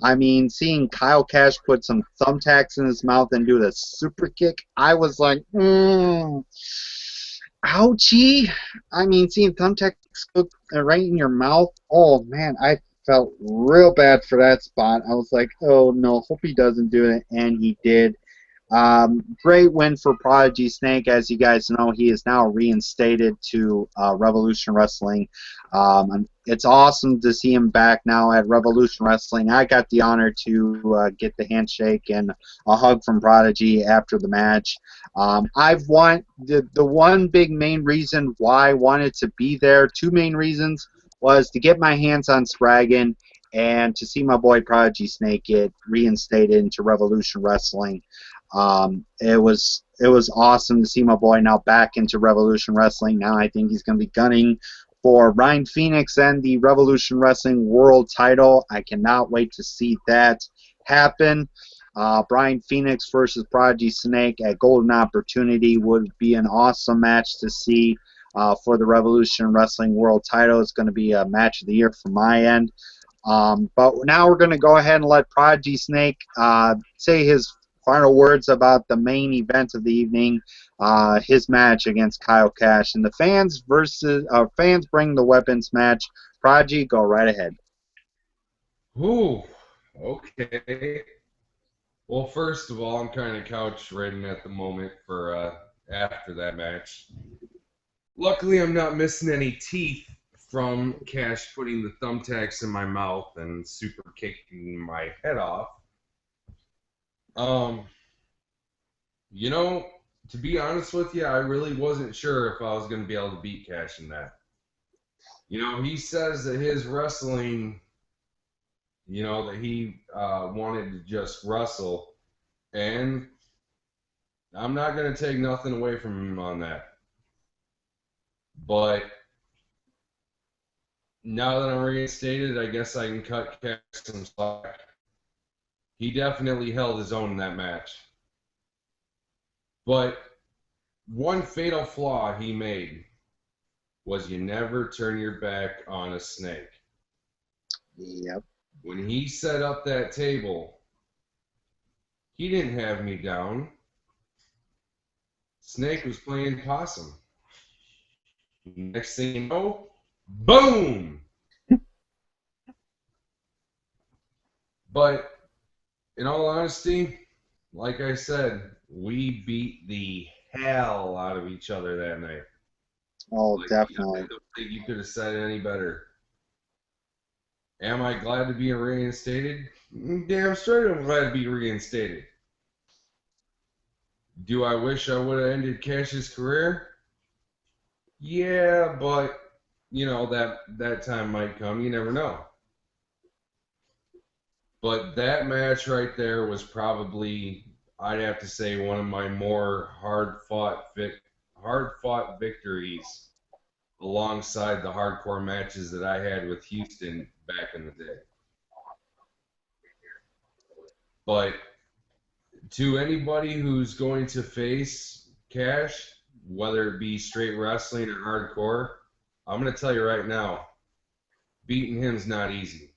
I mean, seeing Kyle Cash put some thumbtacks in his mouth and do the super kick, I was like, ouchie. I mean, seeing thumbtacks go right in your mouth, oh man, I felt real bad for that spot. I was like, oh no, hope he doesn't do it, and he did. Great win for Prodigy Snake. As you guys know, he is now reinstated to Revolution Wrestling. It's awesome to see him back now at Revolution Wrestling. I got the honor to get the handshake and a hug from Prodigy after the match. The one big main reason why I wanted to be there, two main reasons, was to get my hands on Spraggan and to see my boy Prodigy Snake get reinstated into Revolution Wrestling. It was awesome to see my boy now back into Revolution Wrestling. Now I think he's going to be gunning for Ryan Phoenix and the Revolution Wrestling World Title. I cannot wait to see that happen. Brian Phoenix versus Prodigy Snake at Golden Opportunity would be an awesome match to see for the Revolution Wrestling World Title. It's going to be a match of the year from my end. But now we're going to go ahead and let Prodigy Snake say his final words about the main event of the evening, his match against Kyle Cash. And the fans bring the weapons match. Prodigy, go right ahead. Ooh, okay. Well, first of all, I'm kind of couch ridden at the moment for after that match. Luckily, I'm not missing any teeth from Cash putting the thumbtacks in my mouth and super kicking my head off. You know, to be honest with you, I really wasn't sure if I was going to be able to beat Cash in that. You know, he says that his wrestling, you know, that he wanted to just wrestle, and I'm not going to take nothing away from him on that. But now that I'm reinstated, I guess I can cut Cash some slack. He definitely held his own in that match. But one fatal flaw he made was you never turn your back on a snake. Yep. When he set up that table, he didn't have me down. Snake was playing possum. Next thing you know, boom! But in all honesty, like I said, we beat the hell out of each other that night. Oh, definitely. I don't think you could have said it any better. Am I glad to be reinstated? Damn straight I'm glad to be reinstated. Do I wish I would have ended Cash's career? Yeah, but, you know, that time might come. You never know. But that match right there was probably, I'd have to say, one of my more hard-fought victories alongside the hardcore matches that I had with Houston back in the day. But to anybody who's going to face Cash, whether it be straight wrestling or hardcore, I'm going to tell you right now, beating him's not easy.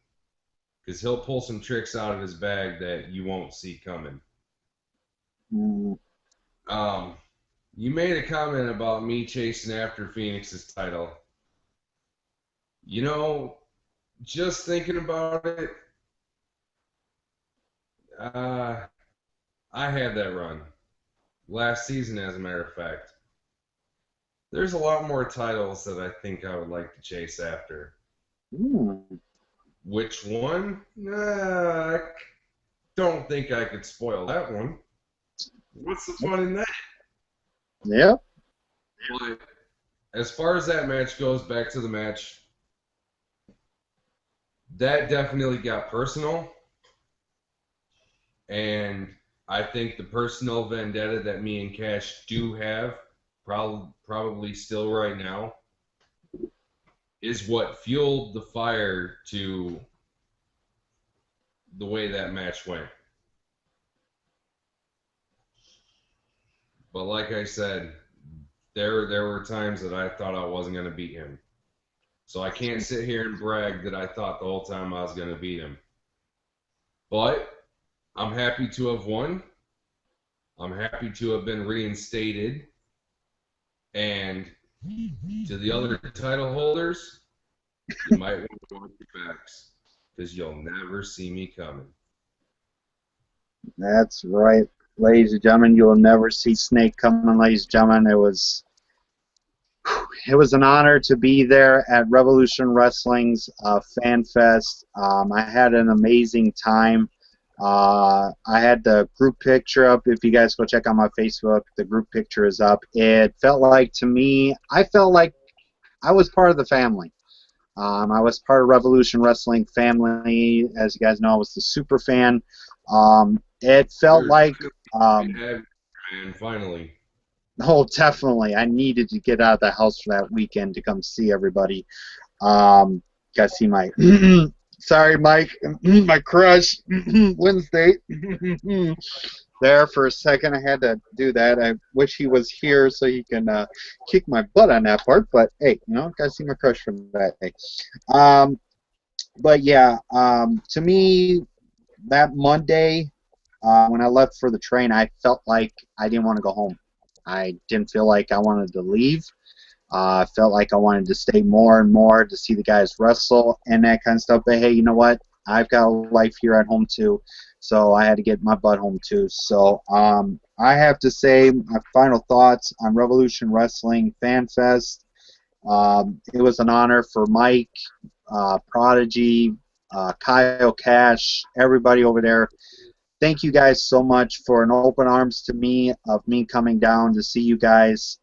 Because he'll pull some tricks out of his bag that you won't see coming. Mm. You made a comment about me chasing after Phoenix's title. You know, just thinking about it, I had that run last season, as a matter of fact. There's a lot more titles that I think I would like to chase after. Mm. Which one? I don't think I could spoil that one. What's the fun in that? Yep. But as far as that match goes, back to the match, that definitely got personal. And I think the personal vendetta that me and Cash do have, probably still right now, is what fueled the fire to the way that match went. But like I said, there were times that I thought I wasn't going to beat him. So I can't sit here and brag that I thought the whole time I was going to beat him. But I'm happy to have won. I'm happy to have been reinstated. And to the other title holders, you might want to watch your backs because you'll never see me coming. That's right, ladies and gentlemen. You will never see Snake coming, ladies and gentlemen. It was an honor to be there at Revolution Wrestling's FanFest. I had an amazing time. I had the group picture up. If you guys go check out my Facebook, the group picture is up. It felt like, to me, I felt like I was part of the family. I was part of Revolution Wrestling family. As you guys know, I was the super fan. It felt like... and finally. Oh, definitely. I needed to get out of the house for that weekend to come see everybody. Got to see my... Sorry, Mike. My crush. Wednesday. There for a second, I had to do that. I wish he was here so he can kick my butt on that part. But hey, you know, got to see my crush for that day. But yeah, to me, that Monday when I left for the train, I felt like I didn't want to go home. I didn't feel like I wanted to leave. I felt like I wanted to stay more and more to see the guys wrestle and that kind of stuff. But hey, you know what? I've got a life here at home too, so I had to get my butt home too. So I have to say my final thoughts on Revolution Wrestling FanFest. It was an honor for Mike, Prodigy, Kyle Cash, everybody over there. Thank you guys so much for an open arms to me of me coming down to see you guys.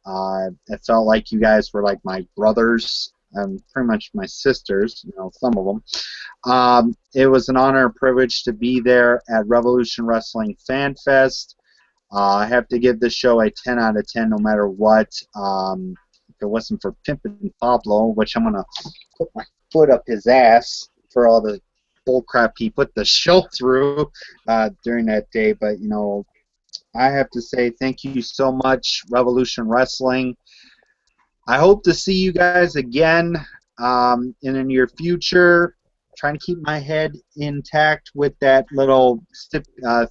It felt like you guys were like my brothers and pretty much my sisters, you know, some of them. It was an honor and privilege to be there at Revolution Wrestling FanFest. I have to give this show a 10 out of 10 no matter what. If it wasn't for Pimpin' Pablo, which I'm going to put my foot up his ass for all the bullcrap he put the show through during that day. But, you know, I have to say thank you so much, Revolution Wrestling. I hope to see you guys again in the near future. Trying to keep my head intact with that little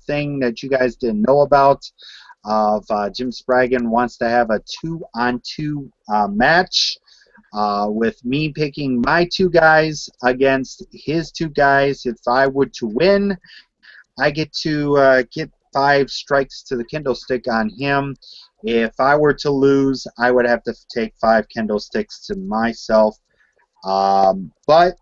thing that you guys didn't know about. Jim Spraggan wants to have a 2-on-2 match. With me picking my two guys against his two guys. If I were to win, I get to get 5 strikes to the kendo stick on him. If I were to lose, I would have to take 5 kendo sticks to myself. But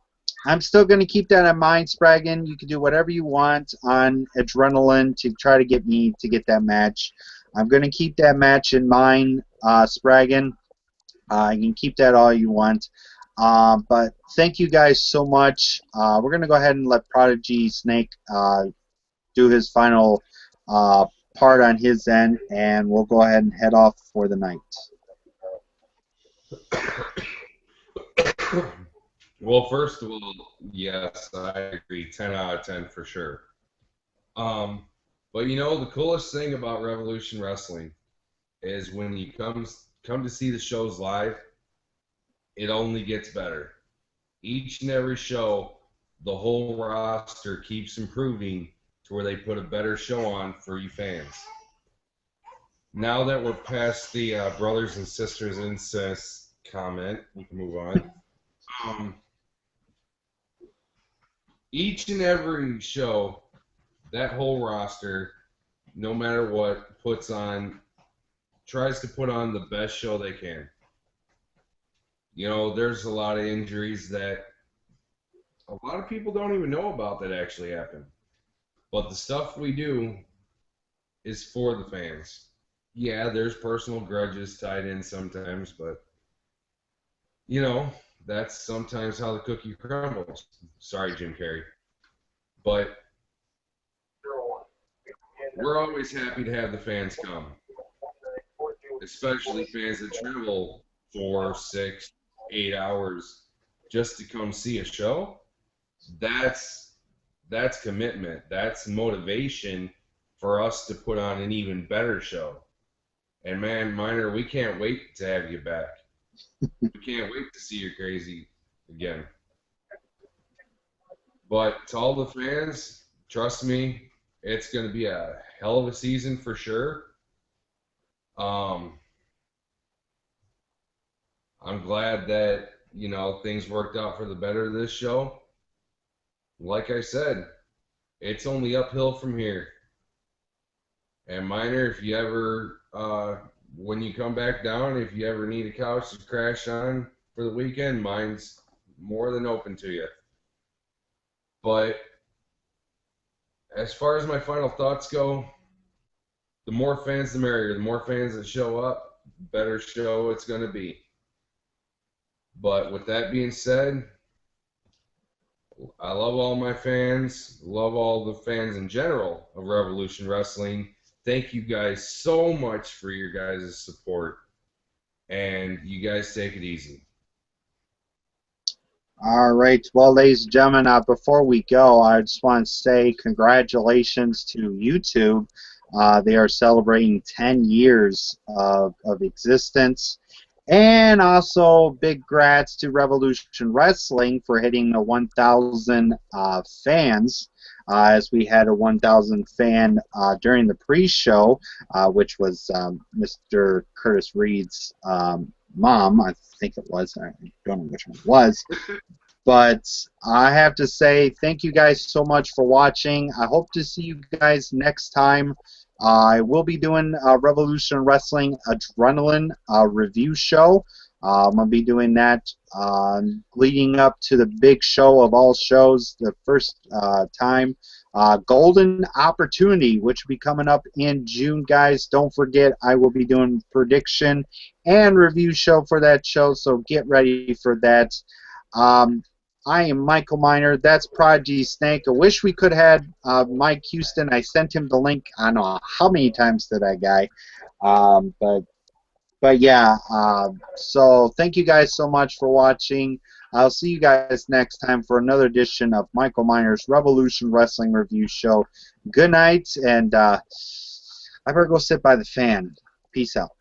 I'm still going to keep that in mind, Spraggan. You can do whatever you want on Adrenaline to try to get me to get that match. I'm going to keep that match in mind, Spraggan. You can keep that all you want. But thank you guys so much. We're going to go ahead and let Prodigy Snake do his final part on his end, and we'll go ahead and head off for the night. Well, first of all, yes, I agree. 10 out of 10 for sure. Um, but you know, the coolest thing about Revolution Wrestling is when you come to see the shows live, it only gets better. Each and every show, the whole roster keeps improving to where they put a better show on for you fans. Now that we're past the brothers and sisters incest comment, we can move on. Um, each and every show, that whole roster, no matter what, tries to put on the best show they can. You know, there's a lot of injuries that a lot of people don't even know about that actually happen. But the stuff we do is for the fans. Yeah, there's personal grudges tied in sometimes, but you know, that's sometimes how the cookie crumbles. Sorry, Jim Carrey. But we're always happy to have the fans come, especially fans that travel 4, 6, 8 hours just to come see a show. That's commitment. That's motivation for us to put on an even better show. And man, Miner, we can't wait to have you back. We can't wait to see you crazy again. But to all the fans, trust me, it's going to be a hell of a season for sure. Um, I'm glad that, you know, things worked out for the better this show. Like I said, it's only uphill from here. And Miner, if you ever, when you come back down, if you ever need a couch to crash on for the weekend, mine's more than open to you. But as far as my final thoughts go, the more fans, the merrier. The more fans that show up, the better show it's going to be. But with that being said, I love all my fans, love all the fans in general of Revolution Wrestling. Thank you guys so much for your guys' support. And you guys take it easy. All right. Well, ladies and gentlemen, before we go, I just want to say congratulations to YouTube. They are celebrating 10 years of existence. And also, big grats to Revolution Wrestling for hitting the 1,000 fans, as we had a 1,000 fan during the pre-show, which was Mr. Curtis Reed's mom, I think it was. I don't know which one it was. But I have to say thank you guys so much for watching. I hope to see you guys next time. I will be doing a Revolution Wrestling Adrenaline review show. I'm going to be doing that leading up to the big show of all shows, the first time. Golden Opportunity, which will be coming up in June, guys. Don't forget, I will be doing prediction and review show for that show, so get ready for that. I am Michael Miner. That's Prodigy Snake. I wish we could have had Mike Houston. I sent him the link. I don't know how many times to that guy. But yeah, so thank you guys so much for watching. I'll see you guys next time for another edition of Michael Miner's Revolution Wrestling Review Show. Good night, and I better go sit by the fan. Peace out.